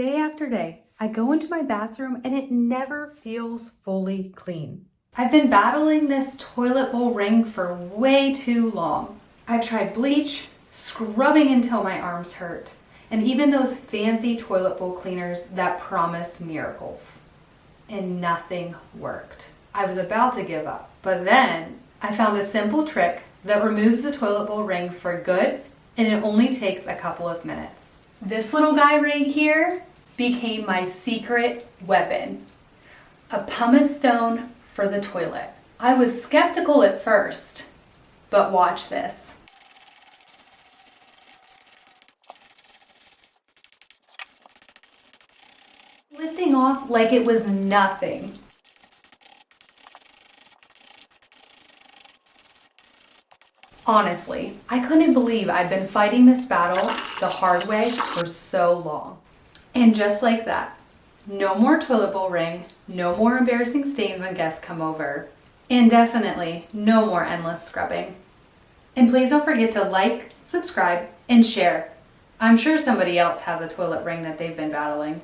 Day after day, I go into my bathroom and it never feels fully clean. I've been battling this toilet bowl ring for way too long. I've tried bleach, scrubbing until my arms hurt, and even those fancy toilet bowl cleaners that promise miracles. And nothing worked. I was about to give up, but then I found a simple trick that removes the toilet bowl ring for good, and it only takes a couple of minutes. This little guy right here became my secret weapon, a pumice stone for the toilet. I was skeptical at first, but watch this. Lifting off like it was nothing. Honestly, I couldn't believe I'd been fighting this battle the hard way for so long. And just like that, no more toilet bowl ring, no more embarrassing stains when guests come over, and definitely no more endless scrubbing. And please don't forget to like, subscribe, and share. I'm sure somebody else has a toilet ring that they've been battling.